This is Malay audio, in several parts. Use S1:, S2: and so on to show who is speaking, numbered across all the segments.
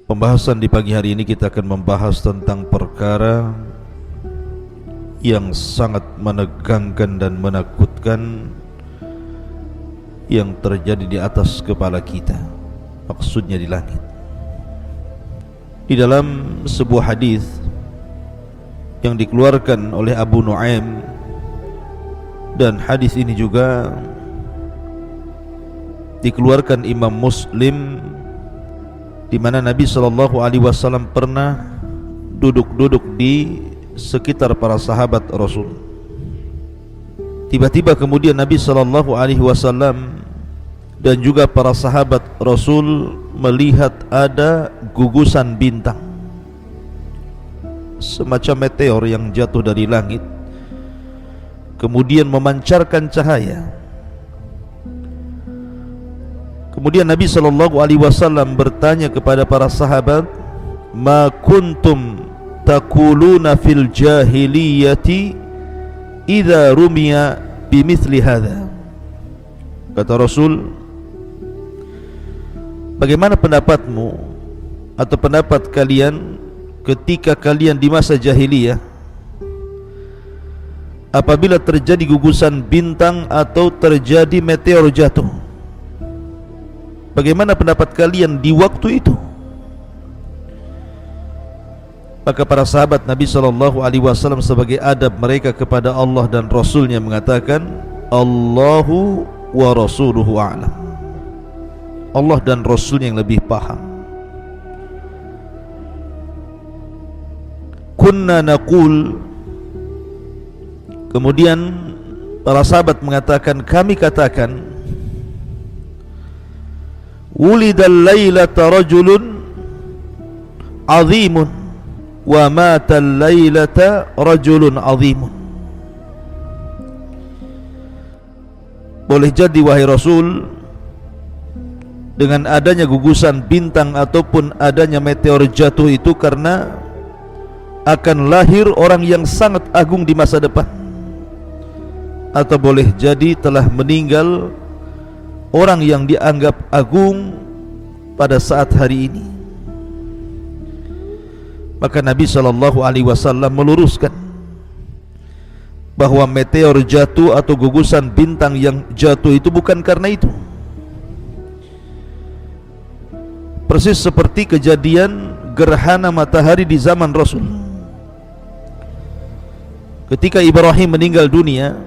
S1: Pembahasan di pagi hari ini kita akan membahas tentang perkara yang sangat menegangkan dan menakutkan yang terjadi di atas kepala kita, maksudnya di langit. Di dalam sebuah hadis yang dikeluarkan oleh Abu Nuaim, dan hadis ini juga dikeluarkan Imam Muslim, di mana Nabi SAW pernah duduk-duduk di sekitar para sahabat Rasul. Tiba-tiba kemudian Nabi SAW dan juga para sahabat Rasul melihat ada gugusan bintang, semacam meteor yang jatuh dari langit, kemudian memancarkan cahaya. Kemudian Nabi SAW bertanya kepada para sahabat, "Ma kuntum taquluna fil jahiliyati idza rumiya bimithli hadza?" Kata Rasul, bagaimana pendapatmu atau pendapat kalian ketika kalian di masa jahiliyah apabila terjadi gugusan bintang atau terjadi meteor jatuh? Bagaimana pendapat kalian di waktu itu? Maka para sahabat Nabi SAW sebagai adab mereka kepada Allah dan Rasulnya mengatakan, Allahu wa rasuluhu a'lam. Allah dan Rasulnya yang lebih paham. Kunna naqul, kemudian para sahabat mengatakan, kami katakan, wulidal lailata rajulun azimun wa matal lailata rajulun azimun. Boleh jadi wahai Rasul, dengan adanya gugusan bintang ataupun adanya meteor jatuh itu karena akan lahir orang yang sangat agung di masa depan, atau boleh jadi telah meninggal orang yang dianggap agung pada saat hari ini. Maka Nabi SAW meluruskan bahwa meteor jatuh atau gugusan bintang yang jatuh itu bukan karena itu. Persis seperti kejadian gerhana matahari di zaman Rasul. Ketika Ibrahim meninggal dunia,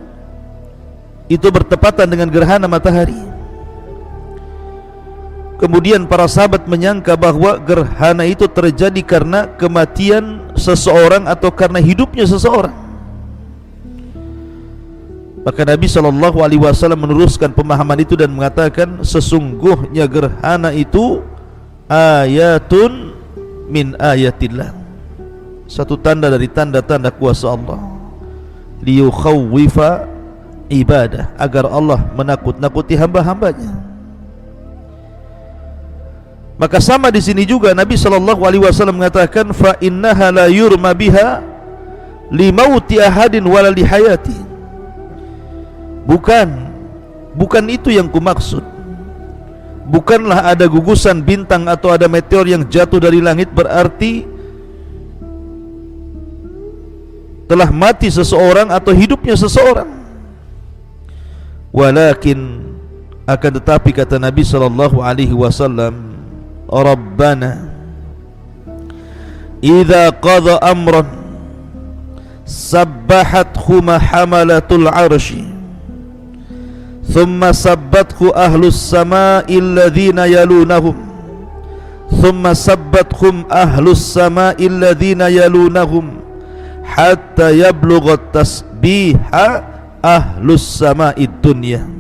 S1: itu bertepatan dengan gerhana matahari. Kemudian para sahabat menyangka bahwa gerhana itu terjadi karena kematian seseorang atau karena hidupnya seseorang. Maka Nabi SAW meneruskan pemahaman itu dan mengatakan, sesungguhnya gerhana itu ayatun min ayatillah, satu tanda dari tanda-tanda kuasa Allah, liyukhawwifa ibadah, agar Allah menakut-nakuti hamba-hambanya. Maka sama di sini juga Nabi SAW mengatakan, fa innaha la yurma biha limauti ahadin wala lihayati. Bukan itu yang kumaksud. Bukanlah ada gugusan bintang atau ada meteor yang jatuh dari langit berarti telah mati seseorang atau hidupnya seseorang. Walakin, akan tetapi kata Nabi SAW, Rabbana idza qadha amran sabbahathu mahamalatul arshi thumma sabbathu ahlus samai alladhina yalunahum thumma sabbathum ahlus samai alladhina yalunahum hatta yablugha tasbiha ahlus samai dunya.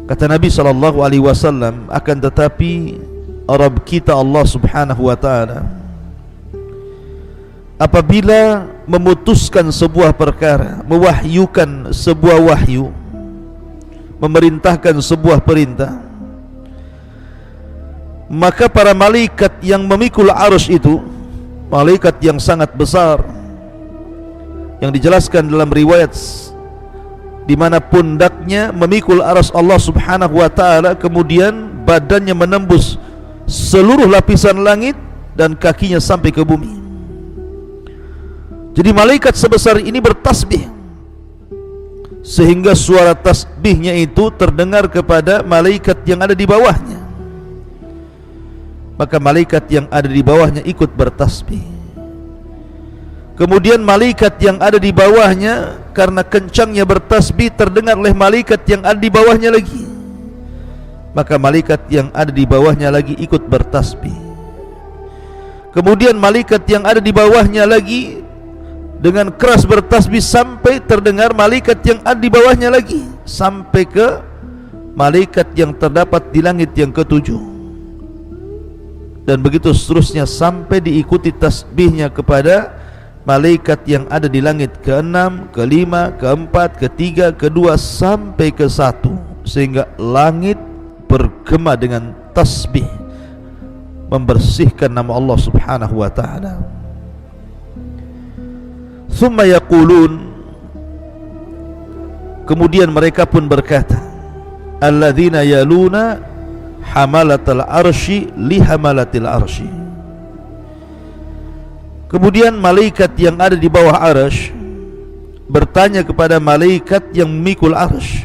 S1: Kata Nabi SAW, akan tetapi Rabb kita Allah Subhanahu wa ta'ala apabila memutuskan sebuah perkara, mewahyukan sebuah wahyu, memerintahkan sebuah perintah, maka para malaikat yang memikul arus itu, malaikat yang sangat besar, yang dijelaskan dalam riwayat di mana pundaknya memikul aras Allah Subhanahu wa taala, kemudian badannya menembus seluruh lapisan langit dan kakinya sampai ke bumi. Jadi malaikat sebesar ini bertasbih, sehingga suara tasbihnya itu terdengar kepada malaikat yang ada di bawahnya. Maka malaikat yang ada di bawahnya ikut bertasbih. Kemudian malaikat yang ada di bawahnya, karena kencangnya bertasbih, terdengar oleh malaikat yang ada di bawahnya lagi. Maka malaikat yang ada di bawahnya lagi ikut bertasbih. Kemudian malaikat yang ada di bawahnya lagi dengan keras bertasbih sampai terdengar malaikat yang ada di bawahnya lagi, sampai ke malaikat yang terdapat di langit yang ketujuh. Dan begitu seterusnya sampai diikuti tasbihnya kepada malaikat yang ada di langit ke-6, ke-5, ke-4, ke-3, ke-2 sampai ke-1, sehingga langit bergema dengan tasbih membersihkan nama Allah Subhanahu wa ta'ala. Thumma yaqulun, kemudian mereka pun berkata, alladzina yaluna hamalatal arsy li hamalatil arsy. Kemudian malaikat yang ada di bawah arsy bertanya kepada malaikat yang memikul arsy,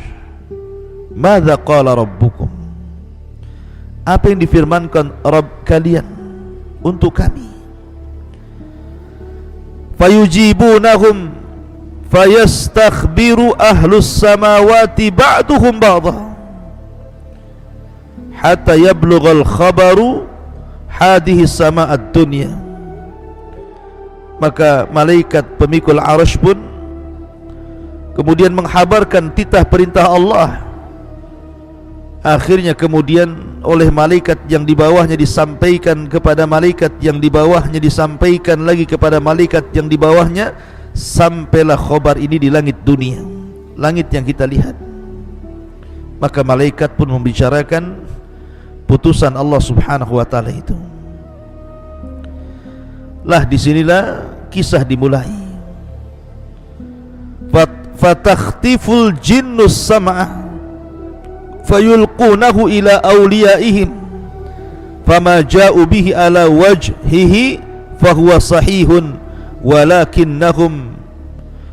S1: madza qala rabbukum, apa yang difirmankan Rabb kalian untuk kami? Fayujibunahum fayastakhbiru ahlus samawati ba'duhum ba'dha hatta yablughal khabaru hadhihi sama'ad dunya. Maka malaikat pemikul arsy pun kemudian menghabarkan titah perintah Allah. Akhirnya kemudian oleh malaikat yang di bawahnya disampaikan kepada malaikat yang di bawahnya, disampaikan lagi kepada malaikat yang di bawahnya, sampailah khabar ini di langit dunia, langit yang kita lihat. Maka malaikat pun membicarakan putusan Allah Subhanahu wa ta'ala itu. Lah disinilah kisah dimulai. Fatakhtiful jinnus sam'ah fayulqunahu ila awliyaihim fama ja'u bihi ala wajhihi fahuwa sahihun walakinnahum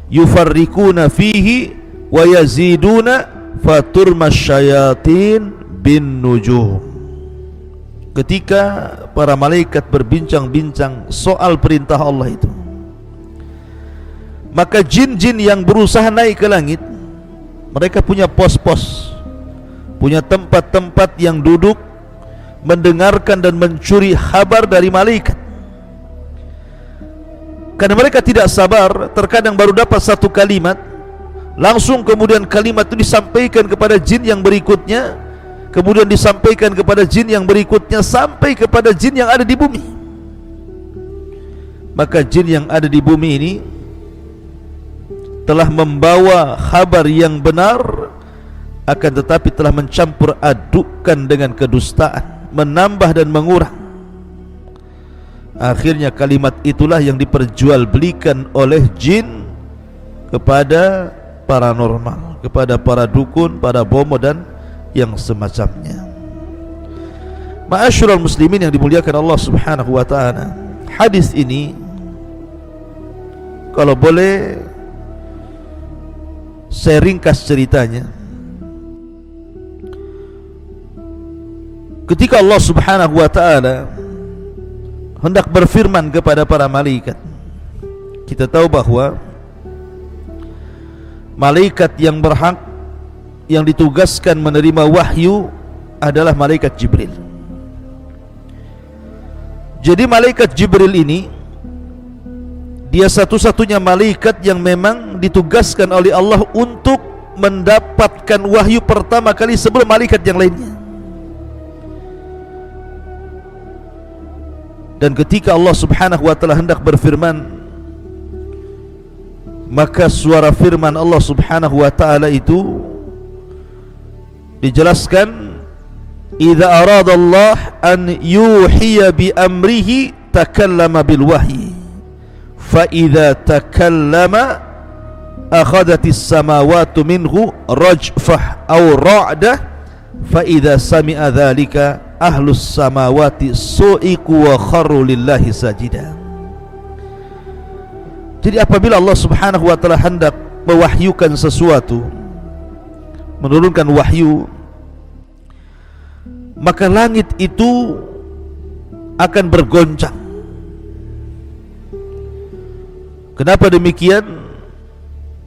S1: yufarrikuna fihi wa yaziduna faturma syayatin bin nujum. Ketika para malaikat berbincang-bincang soal perintah Allah itu, maka jin-jin yang berusaha naik ke langit, mereka punya pos-pos, punya tempat-tempat yang duduk mendengarkan dan mencuri kabar dari malaikat. Karena mereka tidak sabar, terkadang baru dapat satu kalimat, langsung kemudian kalimat itu disampaikan kepada jin yang berikutnya, kemudian disampaikan kepada jin yang berikutnya, sampai kepada jin yang ada di bumi. Maka jin yang ada di bumi ini telah membawa kabar yang benar, akan tetapi telah mencampur adukkan dengan kedustaan, menambah dan mengurang. Akhirnya kalimat itulah yang diperjualbelikan oleh jin kepada paranormal, kepada para dukun, para bomo dan yang semacamnya. Ma'asyiral muslimin yang dimuliakan Allah Subhanahu wa ta'ala, hadis ini kalau boleh saya ringkas ceritanya. Ketika Allah Subhanahu wa ta'ala hendak berfirman kepada para malaikat, kita tahu bahwa malaikat yang berhak, yang ditugaskan menerima wahyu adalah malaikat Jibril. Jadi malaikat Jibril ini, dia satu-satunya malaikat yang memang ditugaskan oleh Allah untuk mendapatkan wahyu pertama kali sebelum malaikat yang lainnya. Dan ketika Allah Subhanahu wa ta'ala hendak berfirman, maka suara firman Allah Subhanahu wa ta'ala itu dijelaskan, idza arada Allah an yuhiya bi amrihi takallama bil wahyi fa idza takallama akhadatis samawati minhu rajfah aw ra'dah fa idza sami'a dzalika ahlus samawati su'iku wa kharru lillahi sajida. Jadi apabila Allah Subhanahu wa taala hendak mewahyukan sesuatu, menurunkan wahyu, maka langit itu akan bergoncang. Kenapa demikian?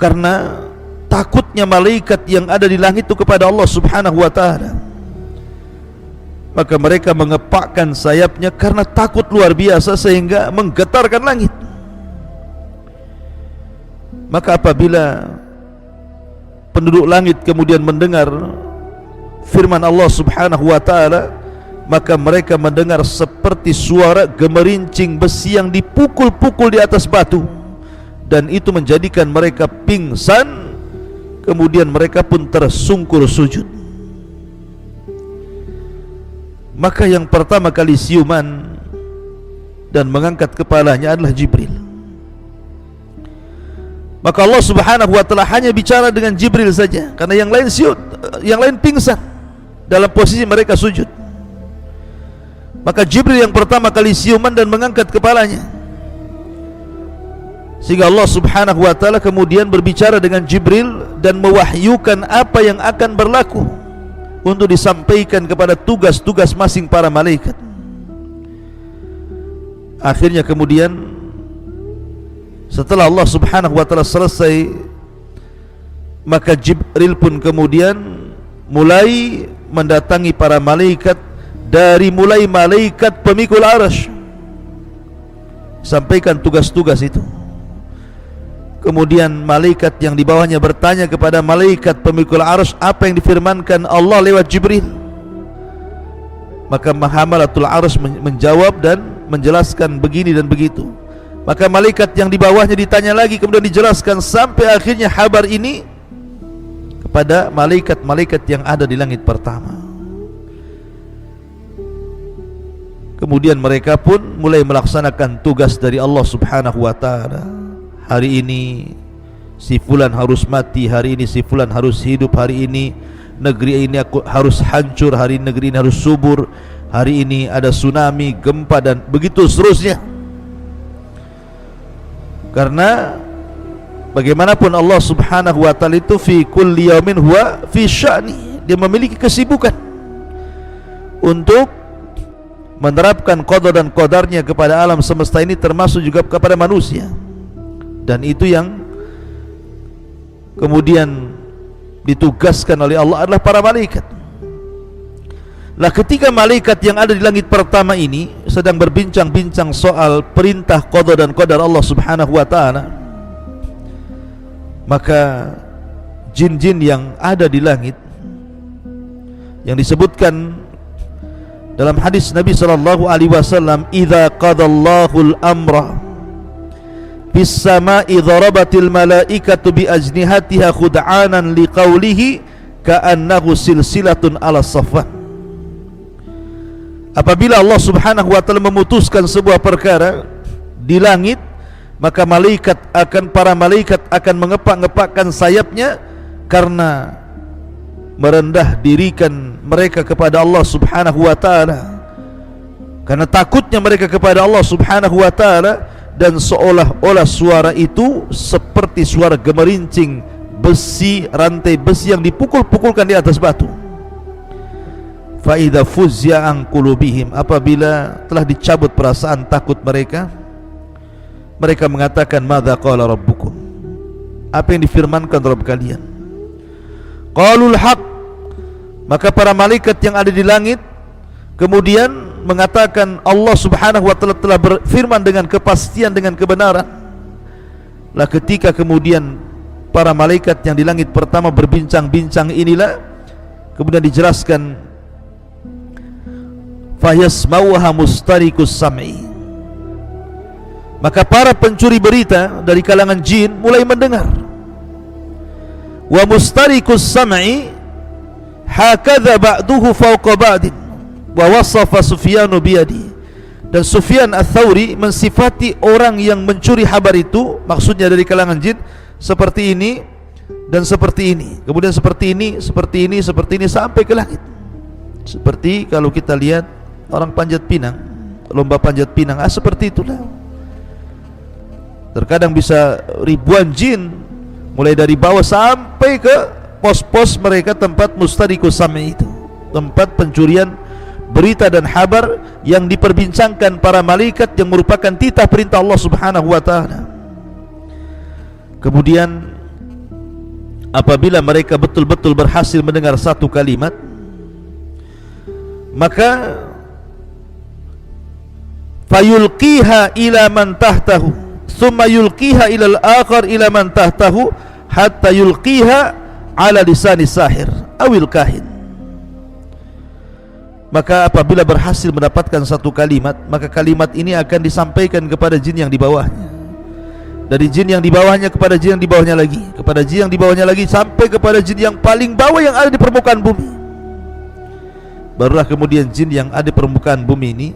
S1: Karena takutnya malaikat yang ada di langit itu kepada Allah Subhanahu wa taala. Maka mereka mengepakkan sayapnya karena takut luar biasa sehingga menggetarkan langit. Maka apabila penduduk langit kemudian mendengar firman Allah Subhanahu wa taala, maka mereka mendengar seperti suara gemerincing besi yang dipukul-pukul di atas batu, dan itu menjadikan mereka pingsan. Kemudian mereka pun tersungkur sujud. Maka yang pertama kali siuman dan mengangkat kepalanya adalah Jibril. Maka Allah Subhanahu wa taala hanya bicara dengan Jibril saja, karena yang lain yang lain pingsan dalam posisi mereka sujud. Maka Jibril yang pertama kali siuman dan mengangkat kepalanya, sehingga Allah Subhanahu wa taala kemudian berbicara dengan Jibril dan mewahyukan apa yang akan berlaku untuk disampaikan kepada tugas-tugas masing para malaikat. Akhirnya kemudian setelah Allah Subhanahu wa taala selesai, maka Jibril pun kemudian mulai mendatangi para malaikat, dari mulai malaikat pemikul arsy, sampaikan tugas-tugas itu. Kemudian malaikat yang di bawahnya bertanya kepada malaikat pemikul arsy apa yang difirmankan Allah lewat Jibril. Maka Hamalatul Arsy menjawab dan menjelaskan begini dan begitu. Maka malaikat yang di bawahnya ditanya lagi, kemudian dijelaskan, sampai akhirnya kabar ini kepada malaikat-malaikat yang ada di langit pertama. Kemudian mereka pun mulai melaksanakan tugas dari Allah Subhanahu wa taala. Hari ini si fulan harus mati, hari ini si fulan harus hidup, hari ini negeri ini harus hancur, hari ini negeri ini harus subur, hari ini ada tsunami, gempa, dan begitu seterusnya. Karena bagaimanapun Allah Subhanahu wa taala itu fi kulli yaumin huwa fi sya'ni, dia memiliki kesibukan untuk menerapkan qada dan qadarnya kepada alam semesta ini, termasuk juga kepada manusia. Dan itu yang kemudian ditugaskan oleh Allah adalah para malaikat. Lah ketika malaikat yang ada di langit pertama ini sedang berbincang-bincang soal perintah qada dan qadar Allah Subhanahu wa taala, maka jin-jin yang ada di langit yang disebutkan dalam hadis Nabi sallallahu alaihi wasallam, idza qadallahu al-amra bis sama'i dharabatil malaikatu bi ajnihatiha khud'anan liqaulihi ka'annahu silsilatun ala safwan. Apabila Allah Subhanahu wa taala memutuskan sebuah perkara di langit, maka para malaikat akan mengepak-ngepakkan sayapnya karena merendah dirikan mereka kepada Allah Subhanahu wa taala, karena takutnya mereka kepada Allah Subhanahu wa taala, dan seolah-olah suara itu seperti suara gemerincing besi, rantai besi yang dipukul-pukulkan di atas batu. Fa idza fuzza an qulubihim, apabila telah dicabut perasaan takut mereka, mereka mengatakan, madza qala rabbukum, apa yang difirmankan Rabb kalian? Qalul haq, maka para malaikat yang ada di langit kemudian mengatakan, Allah Subhanahu wa taala telah berfirman dengan kepastian, dengan kebenaran. Lah ketika kemudian para malaikat yang di langit pertama berbincang-bincang inilah kemudian dijelaskan, fayasmauha mustarikus sam'i, maka para pencuri berita dari kalangan jin mulai mendengar. Wa mustarikus sam'i hakadha ba'duhu fawqa ba'din wa wasafa Sufyanu biyadi, dan Sufyan Ats-Tsauri mensifati orang yang mencuri kabar itu, maksudnya dari kalangan jin, seperti ini dan seperti ini, kemudian seperti ini, seperti ini, seperti ini, sampai ke langit. Seperti kalau kita lihat orang panjat pinang, lomba panjat pinang, seperti itulah. Terkadang bisa ribuan jin mulai dari bawah sampai ke pos-pos mereka, tempat mustariqus sam'i itu, tempat pencurian berita dan kabar yang diperbincangkan para malaikat yang merupakan titah perintah Allah Subhanahu wa taala. Kemudian apabila mereka betul-betul berhasil mendengar satu kalimat, maka fayulqiha ila man tahtahu thumma yulqiha ila al-akhar ila man tahtahu hatta yulqiha ala lisani sahir awil kahin. Maka apabila berhasil mendapatkan satu kalimat, maka kalimat ini akan disampaikan kepada jin yang di bawahnya, dari jin yang di bawahnya kepada jin yang di bawahnya lagi, kepada jin yang di bawahnya lagi, sampai kepada jin yang paling bawah yang ada di permukaan bumi. Barulah kemudian jin yang ada di permukaan bumi ini,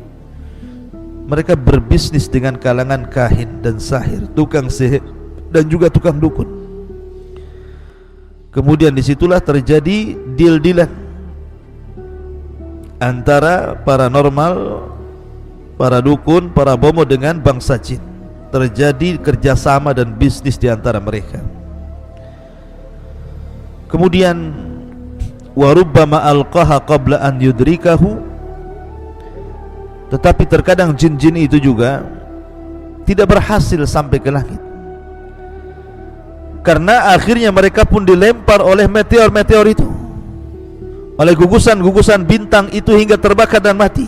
S1: mereka berbisnis dengan kalangan kahin dan sahir, tukang sihir dan juga tukang dukun. Kemudian disitulah terjadi deal-dealan antara paranormal, para dukun, para bomo dengan bangsa jin. Terjadi kerjasama dan bisnis di antara mereka. Kemudian warubbama alqaha qabla an yudrikahu, tetapi terkadang jin-jin itu juga tidak berhasil sampai ke langit, karena akhirnya mereka pun dilempar oleh meteor-meteor itu, oleh gugusan-gugusan bintang itu, hingga terbakar dan mati.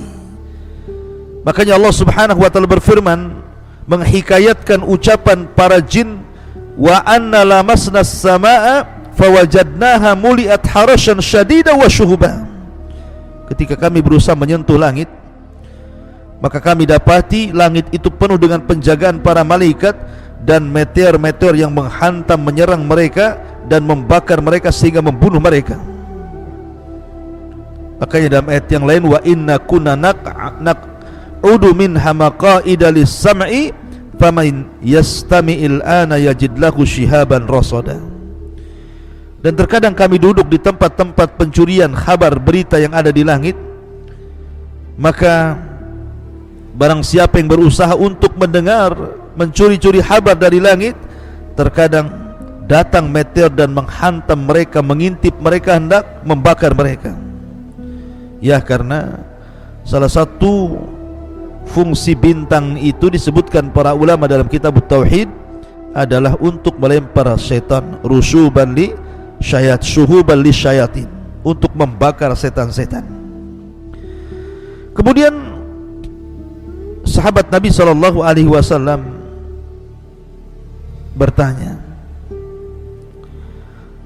S1: Makanya Allah Subhanahu wa taala berfirman menghikayatkan ucapan para jin, wa anna lamasna as-samaa'a fawajadnaha muliat harashan syadida wa syuhuba. Ketika kami berusaha menyentuh langit, maka kami dapati langit itu penuh dengan penjagaan para malaikat dan meteor-meteor yang menghantam, menyerang mereka dan membakar mereka sehingga membunuh mereka. Makanya dalam ayat yang lain, wa inna kunna naq'udu minha maqa'ida lis-sam'i faman yastami'il ana yajid lahu shihaban rasada. Dan terkadang kami duduk di tempat-tempat pencurian kabar berita yang ada di langit, maka barang siapa yang berusaha untuk mendengar, mencuri-curi kabar dari langit, terkadang datang meteor dan menghantam mereka, mengintip mereka, hendak membakar mereka. Ya, karena salah satu fungsi bintang itu disebutkan para ulama dalam kitab Tauhid adalah untuk melempar setan, rusuban li syayat, syuhuban li syayatin, untuk membakar setan-setan. Kemudian sahabat Nabi SAW bertanya,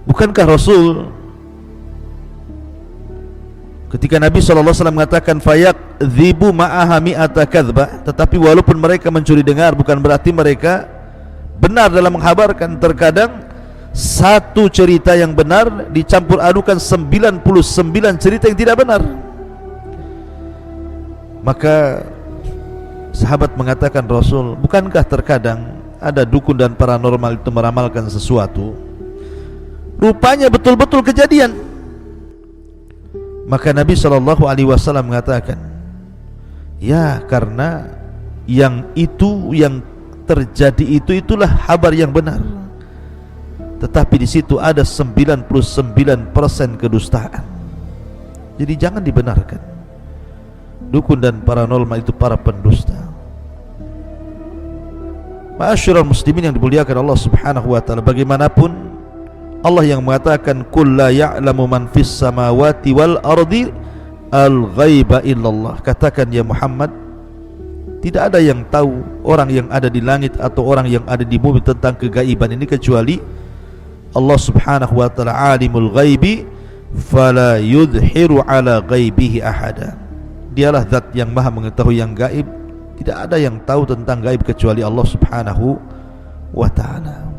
S1: bukankah Rasul ketika Nabi SAW mengatakan fayakdzibu ma'aha mi'ata kadzbah, tetapi walaupun mereka mencuri dengar bukan berarti mereka benar dalam menghabarkan. Terkadang satu cerita yang benar dicampur adukan 99 cerita yang tidak benar. Maka sahabat mengatakan, Rasul, bukankah terkadang ada dukun dan paranormal itu meramalkan sesuatu, rupanya betul-betul kejadian? Maka Nabi SAW mengatakan, ya, karena yang itu, yang terjadi itulah kabar yang benar, tetapi di situ ada 99% kedustaan. Jadi jangan dibenarkan. Dukun dan paranormal itu para pendusta. Ma'asyiral muslimin yang dimuliakan Allah Subhanahu wa taala, bagaimanapun Allah yang mengatakan qul la ya'lamu man fis samawati wal ardi al-ghaiba illallah. Katakan ya Muhammad, tidak ada yang tahu, orang yang ada di langit atau orang yang ada di bumi, tentang kegaiban ini kecuali Allah Subhanahu wa taala. Alimul ghaibi fala yudhiru ala ghaibihi ahada. Dialah zat yang maha mengetahui yang gaib, tidak ada yang tahu tentang gaib kecuali Allah Subhanahu wa taala.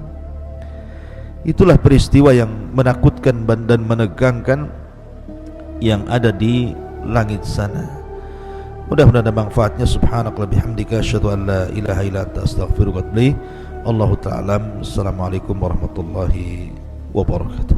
S1: Itulah peristiwa yang menakutkan dan menegangkan yang ada di langit sana. Mudah-mudahan ada manfaatnya. Subhanakallah bihamdika asyhadu an la ilaha illa anta astaghfiruka wa atubu ilaik. Allahu ta'ala. Assalamualaikum warahmatullahi wabarakatuh.